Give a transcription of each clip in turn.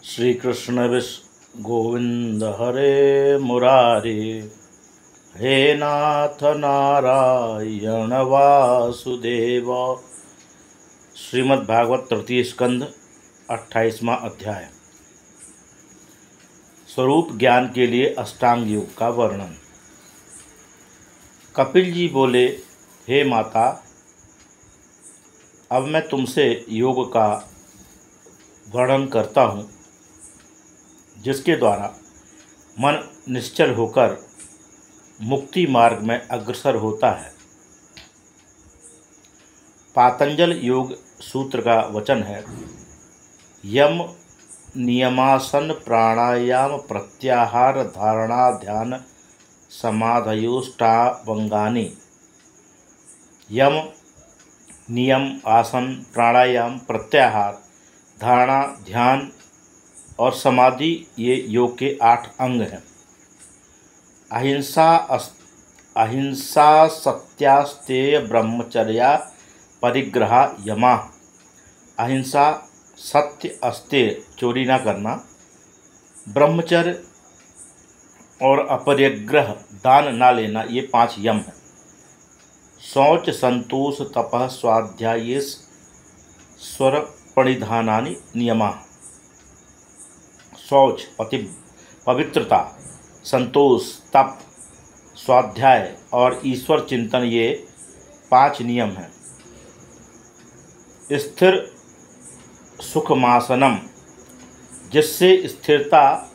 श्री कृष्ण विष्णु गोविंद हरे मुरारे, हे नाथ नारायण वासुदेव। श्रीमद् भागवत तृतीय स्कंध 28वां अध्याय। स्वरूप ज्ञान के लिए अष्टांग योग का वर्णन। कपिल जी बोले, हे माता, अब मैं तुमसे योग का वर्णन करता हूँ, जिसके द्वारा मन निश्चल होकर मुक्ति मार्ग में अग्रसर होता है। पातंजल योग सूत्र का वचन है, यम नियमासन प्राणायाम प्रत्याहार धारणा ध्यान समाधयोष्टावंगानि। यम नियम आसन प्राणायाम प्रत्याहार धारणा ध्यान और समाधि ये योग के 8 अंग हैं। अहिंसा सत्यास्तेय ब्रह्मचर्या परिग्रहा यमा। अहिंसा, सत्य, अस्तेय चोरी ना करना, ब्रह्मचर्य और अपरिग्रह दान ना लेना, ये 5 यम हैं। शौच संतोष तपः स्वाध्याय स्वर परिधानानि नियमा। शौच पवित्रता, संतोष तप, स्वाध्याय और ईश्वर चिंतन, ये 5 नियम हैं। स्थिर सुखमासनम, जिससे स्थिरता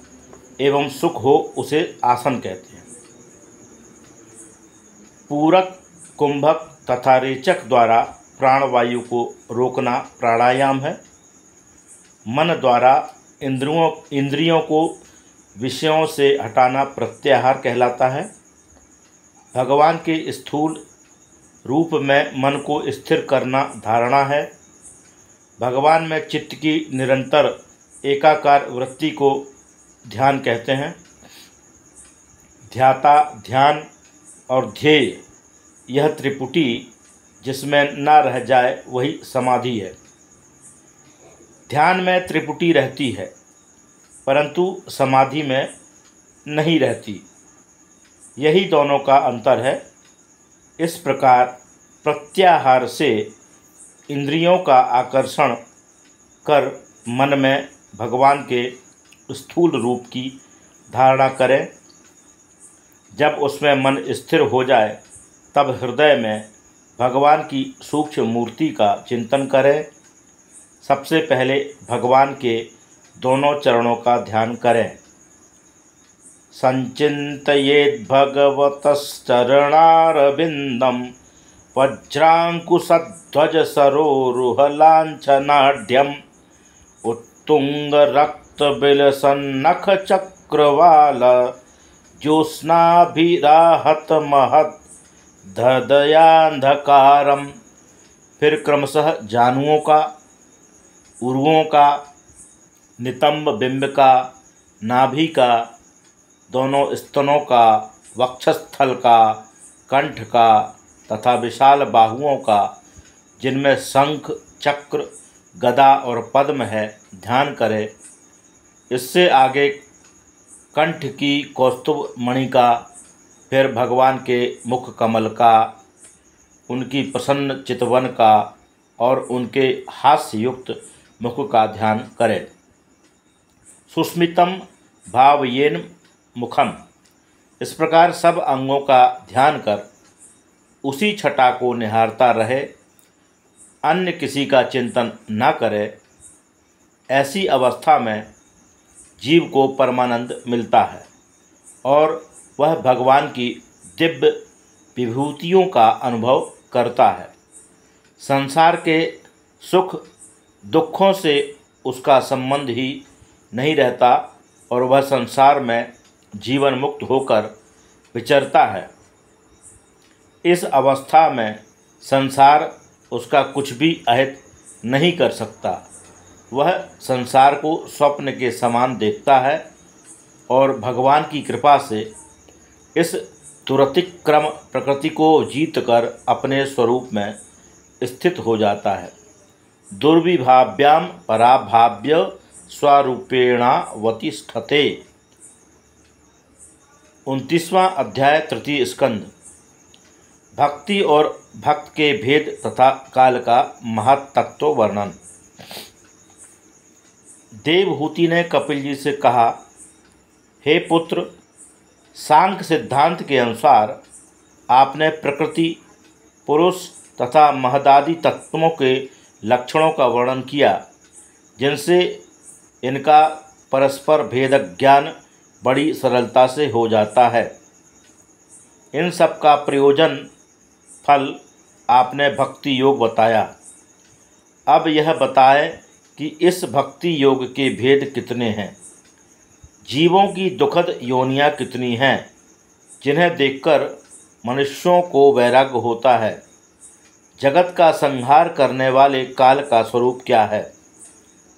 एवं सुख हो उसे आसन कहते हैं। पूरक, कुंभक तथा रेचक द्वारा प्राणवायु को रोकना प्राणायाम है। मन द्वारा इंद्रियों को विषयों से हटाना प्रत्याहार कहलाता है। भगवान के स्थूल रूप में मन को स्थिर करना धारणा है। भगवान में चित्त की निरंतर एकाकार वृत्ति को ध्यान कहते हैं। ध्याता, ध्यान और ध्येय, यह त्रिपुटी जिसमें न रह जाए वही समाधि है। ध्यान में त्रिपुटी रहती है, परंतु समाधि में नहीं रहती। यही दोनों का अंतर है। इस प्रकार प्रत्याहार से इंद्रियों का आकर्षण कर मन में भगवान के स्थूल रूप की धारणा करें। जब उसमें मन स्थिर हो जाए तब हृदय में भगवान की सूक्ष्म मूर्ति का चिंतन करें। सबसे पहले भगवान के दोनों चरणों का ध्यान करें। संचिन्तयेत् भगवतश्चरणारविन्दं वज्रांकुशध्वज सरोरुहलांछनाढ्यम् उत्तुंगरक्तबिलसन्नख चक्रवाल ज्योत्स्नाभिराहत महत् धदयान्धकारम। फिर क्रमशः जानुओं का, उर्वों का, नितंब बिंब का, नाभि का, दोनों स्तनों का, वक्षस्थल का, कंठ का तथा विशाल बाहुओं का, जिनमें शंख, चक्र, गदा और पद्म है, ध्यान करें। इससे आगे कंठ की कौस्तुभ मणि का, फिर भगवान के मुख कमल का, उनकी प्रसन्न चितवन का और उनके हास्ययुक्त मुख का ध्यान करें। सुस्मितम भावयेन मुखम। इस प्रकार सब अंगों का ध्यान कर उसी छटा को निहारता रहे, अन्य किसी का चिंतन न करे। ऐसी अवस्था में जीव को परमानंद मिलता है और वह भगवान की दिव्य विभूतियों का अनुभव करता है। संसार के सुख दुखों से उसका संबंध ही नहीं रहता और वह संसार में जीवन मुक्त होकर विचरता है। इस अवस्था में संसार उसका कुछ भी अहित नहीं कर सकता। वह संसार को स्वप्न के समान देखता है और भगवान की कृपा से इस तुरतिक्रम प्रकृति को जीतकर अपने स्वरूप में स्थित हो जाता है। दुर्विभाव्याम पराभाव्य स्वरूपेणावतिष्ठते। 29वां अध्याय तृतीय स्कंद। भक्ति और भक्त के भेद तथा काल का महत्तत्व वर्णन। देवहूति ने कपिल जी से कहा, हे पुत्र, सांख्य सिद्धांत के अनुसार आपने प्रकृति, पुरुष तथा महदादि तत्वों के लक्षणों का वर्णन किया, जिनसे इनका परस्पर भेद ज्ञान बड़ी सरलता से हो जाता है। इन सब का प्रयोजन फल आपने भक्ति योग बताया। अब यह बताएं कि इस भक्ति योग के भेद कितने हैं। जीवों की दुखद योनियां कितनी हैं, जिन्हें देखकर मनुष्यों को वैराग्य होता है। जगत का संहार करने वाले काल का स्वरूप क्या है,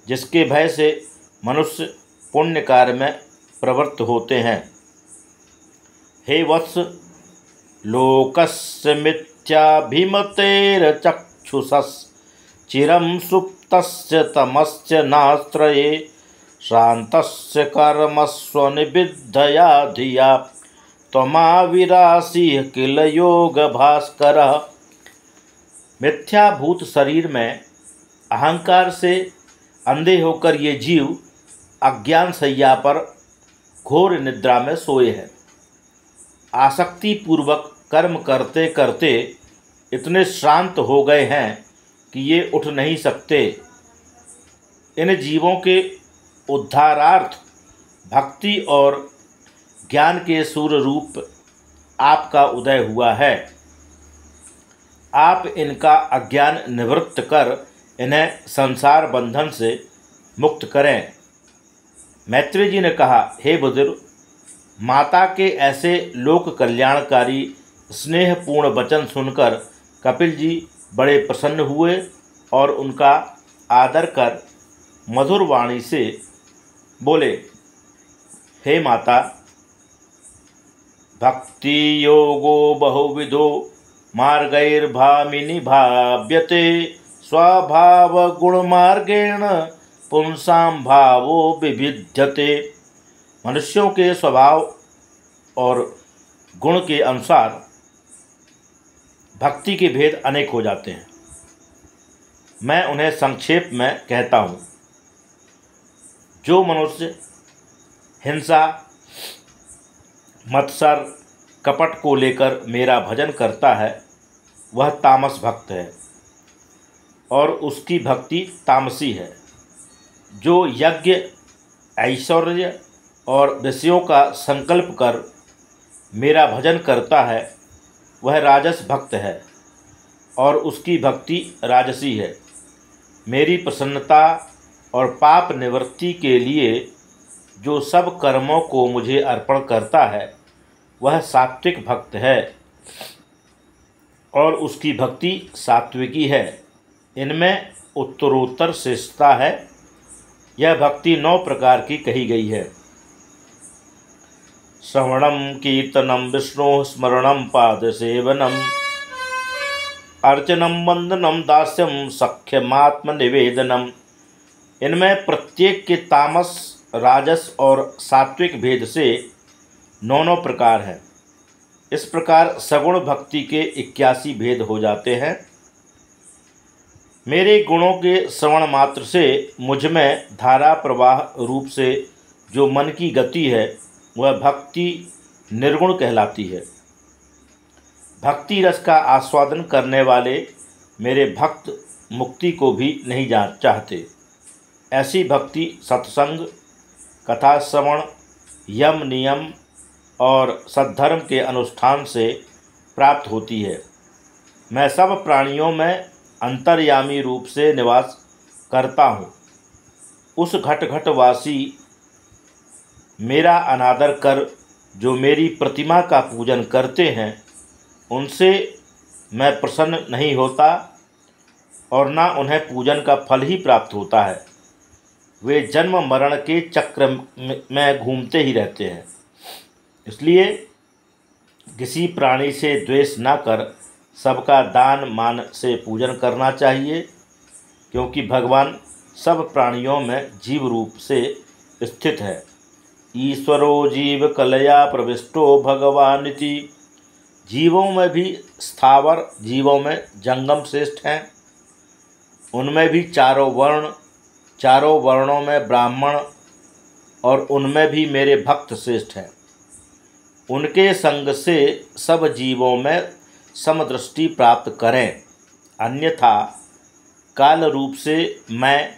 जिसके भय से मनुष्य पुण्य कार्य में प्रवृत्त होते हैं। हे वत्स, लोकस्य मिथ्याभिमतेर्चक्षुषस् चिरं सुप्तस्य तमस्य नास्त्रये श्रान्तस्य कर्मस्वनिबिद्धया धिया त्वमाविरासि किल योग भास्करः। मिथ्याभूत शरीर में अहंकार से अंधे होकर ये जीव अज्ञान शैया पर घोर निद्रा में सोए हैं। आसक्ति पूर्वक कर्म करते करते इतने श्रांत हो गए हैं कि ये उठ नहीं सकते। इन जीवों के उद्धारार्थ भक्ति और ज्ञान के सूर्य रूप आपका उदय हुआ है। आप इनका अज्ञान निवृत्त कर इन्हें संसार बंधन से मुक्त करें। मैत्रेय जी ने कहा, हे बुजुर्ग, माता के ऐसे लोक कल्याणकारी स्नेहपूर्ण वचन सुनकर कपिल जी बड़े प्रसन्न हुए और उनका आदर कर मधुर वाणी से बोले, हे माता, भक्ति योगो बहुविधो मार्गैर्भामिनि भाव्यते स्वभाव गुण मार्गेण पुंसां भावो विविध्यते। मनुष्यों के स्वभाव और गुण के अनुसार भक्ति के भेद अनेक हो जाते हैं। मैं उन्हें संक्षेप में कहता हूँ। जो मनुष्य हिंसा, मत्सर, कपट को लेकर मेरा भजन करता है, वह तामस भक्त है और उसकी भक्ति तामसी है। जो यज्ञ, ऐश्वर्य और विषयों का संकल्प कर मेरा भजन करता है, वह राजस भक्त है और उसकी भक्ति राजसी है। मेरी प्रसन्नता और पाप निवृत्ति के लिए जो सब कर्मों को मुझे अर्पण करता है, वह सात्विक भक्त है और उसकी भक्ति सात्विकी है। इनमें उत्तरोत्तर श्रेष्ठता है। यह भक्ति 9 प्रकार की कही गई है। श्रवणम कीर्तनम विष्णु स्मरणम पादसेवनम अर्चनम वंदनम दास्यम सख्यमात्म निवेदनम। इनमें प्रत्येक के तामस, राजस और सात्विक भेद से 9 प्रकार हैं। इस प्रकार सगुण भक्ति के 81 भेद हो जाते हैं। मेरे गुणों के श्रवण मात्र से मुझ में धारा प्रवाह रूप से जो मन की गति है, वह भक्ति निर्गुण कहलाती है। भक्ति रस का आस्वादन करने वाले मेरे भक्त मुक्ति को भी नहीं चाहते। ऐसी भक्ति सत्संग, कथा श्रवण, यम नियम और सद्धर्म के अनुष्ठान से प्राप्त होती है। मैं सब प्राणियों में अंतर्यामी रूप से निवास करता हूँ। उस घट घटवासी मेरा अनादर कर जो मेरी प्रतिमा का पूजन करते हैं, उनसे मैं प्रसन्न नहीं होता और न उन्हें पूजन का फल ही प्राप्त होता है। वे जन्म मरण के चक्र में घूमते ही रहते हैं। इसलिए किसी प्राणी से द्वेष न कर सबका दान मान से पूजन करना चाहिए, क्योंकि भगवान सब प्राणियों में जीव रूप से स्थित है। ईश्वरो जीव कलया प्रविष्टो भगवानिति। जीवों में भी स्थावर जीवों में जंगम श्रेष्ठ हैं, उनमें भी चारों वर्णों में ब्राह्मण, और उनमें भी मेरे भक्त श्रेष्ठ हैं। उनके संग से सब जीवों में समदृष्टि प्राप्त करें, अन्यथा काल रूप से मैं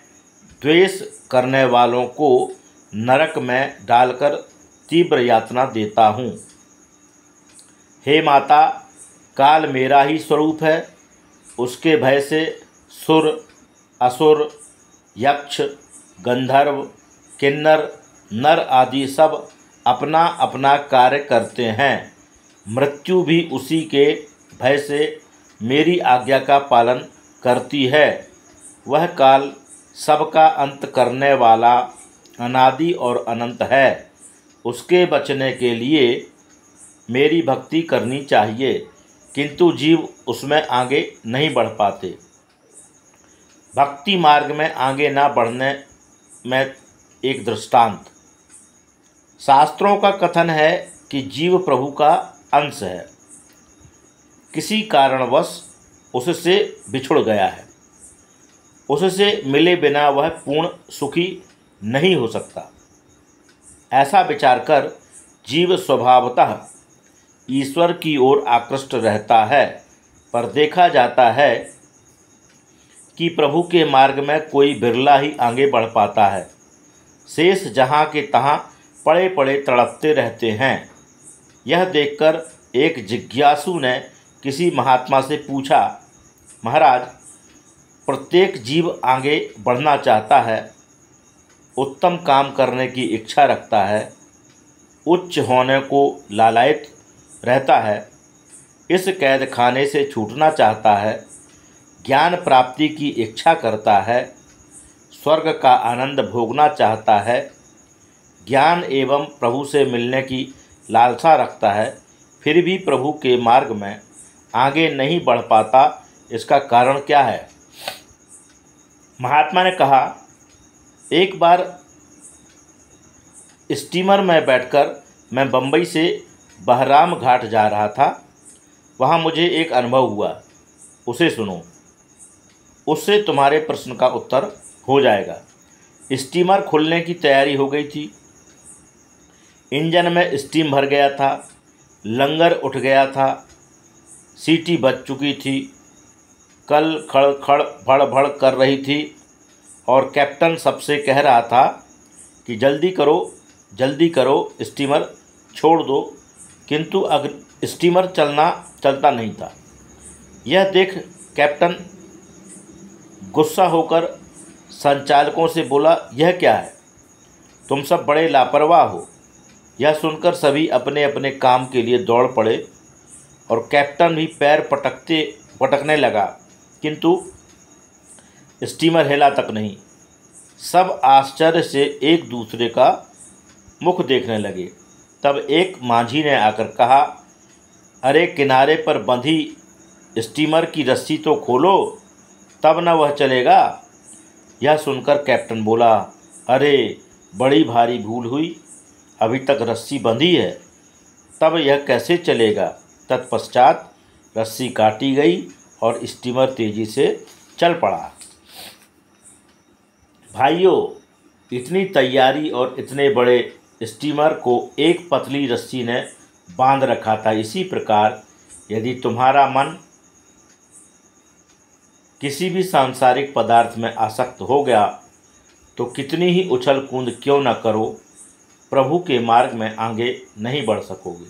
द्वेष करने वालों को नरक में डालकर तीव्र यातना देता हूँ। हे माता, काल मेरा ही स्वरूप है। उसके भय से सुर, असुर, यक्ष, गंधर्व, किन्नर, नर आदि सब अपना अपना कार्य करते हैं। मृत्यु भी उसी के भय से मेरी आज्ञा का पालन करती है। वह काल सबका अंत करने वाला अनादि और अनंत है। उसके बचने के लिए मेरी भक्ति करनी चाहिए, किंतु जीव उसमें आगे नहीं बढ़ पाते। भक्ति मार्ग में आगे न बढ़ने में एक दृष्टांत। शास्त्रों का कथन है कि जीव प्रभु का अंश है, किसी कारणवश उससे बिछुड़ गया है। उससे मिले बिना वह पूर्ण सुखी नहीं हो सकता। ऐसा विचार कर जीव स्वभावतः ईश्वर की ओर आकृष्ट रहता है, पर देखा जाता है कि प्रभु के मार्ग में कोई बिरला ही आगे बढ़ पाता है। शेष जहाँ के तहाँ पड़े पड़े तड़पते रहते हैं। यह देखकर एक जिज्ञासु ने किसी महात्मा से पूछा, महाराज, प्रत्येक जीव आगे बढ़ना चाहता है, उत्तम काम करने की इच्छा रखता है, उच्च होने को लालायित रहता है, इस कैद खाने से छूटना चाहता है, ज्ञान प्राप्ति की इच्छा करता है, स्वर्ग का आनंद भोगना चाहता है, ज्ञान एवं प्रभु से मिलने की लालसा रखता है, फिर भी प्रभु के मार्ग में आगे नहीं बढ़ पाता। इसका कारण क्या है? महात्मा ने कहा, एक बार स्टीमर में बैठकर मैं बम्बई से बहराम घाट जा रहा था। वहाँ मुझे एक अनुभव हुआ, उसे सुनो, उससे तुम्हारे प्रश्न का उत्तर हो जाएगा। स्टीमर खुलने की तैयारी हो गई थी, इंजन में स्टीम भर गया था, लंगर उठ गया था, सीटी बज चुकी थी, कल खड़ खड़ भड़ भड़ कर रही थी और कैप्टन सबसे कह रहा था कि जल्दी करो, स्टीमर छोड़ दो, किंतु अगर स्टीमर चलता नहीं था। यह देख कैप्टन गुस्सा होकर संचालकों से बोला, यह क्या है, तुम सब बड़े लापरवाह हो। यह सुनकर सभी अपने अपने काम के लिए दौड़ पड़े और कैप्टन भी पैर पटकने लगा, किंतु स्टीमर हिला तक नहीं। सब आश्चर्य से एक दूसरे का मुख देखने लगे। तब एक माझी ने आकर कहा, अरे किनारे पर बंधी स्टीमर की रस्सी तो खोलो, तब न वह चलेगा। यह सुनकर कैप्टन बोला, अरे बड़ी भारी भूल हुई, अभी तक रस्सी बंधी है, तब यह कैसे चलेगा। तत्पश्चात रस्सी काटी गई और स्टीमर तेजी से चल पड़ा। भाइयों, इतनी तैयारी और इतने बड़े स्टीमर को एक पतली रस्सी ने बांध रखा था। इसी प्रकार यदि तुम्हारा मन किसी भी सांसारिक पदार्थ में आसक्त हो गया तो कितनी ही उछल कूद क्यों न करो, प्रभु के मार्ग में आगे नहीं बढ़ सकोगे।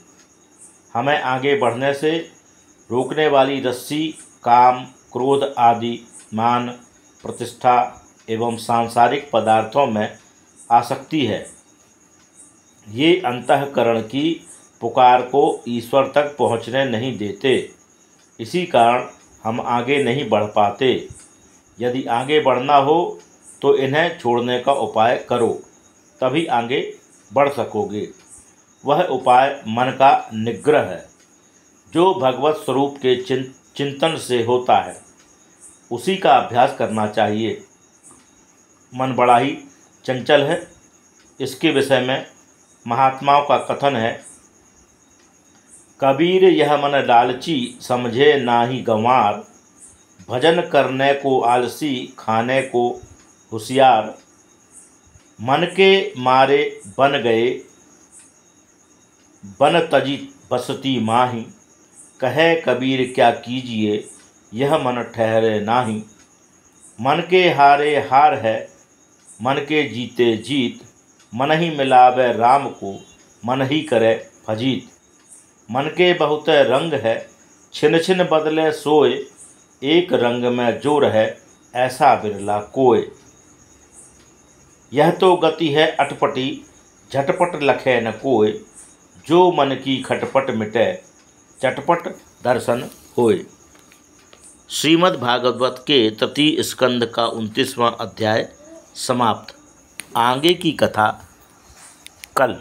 हमें आगे बढ़ने से रोकने वाली रस्सी काम, क्रोध आदि, मान, प्रतिष्ठा एवं सांसारिक पदार्थों में आसक्ति है। ये अंतःकरण की पुकार को ईश्वर तक पहुँचने नहीं देते। इसी कारण हम आगे नहीं बढ़ पाते। यदि आगे बढ़ना हो तो इन्हें छोड़ने का उपाय करो, तभी आगे बढ़ सकोगे। वह उपाय मन का निग्रह है, जो भगवत स्वरूप के चिंतन से होता है। उसी का अभ्यास करना चाहिए। मन बड़ा ही चंचल है। इसके विषय में महात्माओं का कथन है, कबीर यह मन लालची समझे नाही गंवार, भजन करने को आलसी खाने को होशियार, मन के मारे बन गए बन तजी बसती माही, कहे कबीर क्या कीजिए यह मन ठहरे नाही, मन के हारे हार है मन के जीते जीत, मन ही मिलावे राम को मन ही करे फजीत, मन के बहुत रंग है छिन छिन बदले सोए, एक रंग में जोर है ऐसा बिरला कोय, यह तो गति है अटपटी झटपट लखे न कोय, जो मन की खटपट मिटे चटपट दर्शन होय। श्रीमद् भागवत के तृतीय स्कंद का 29वां अध्याय समाप्त। आगे की कथा कल।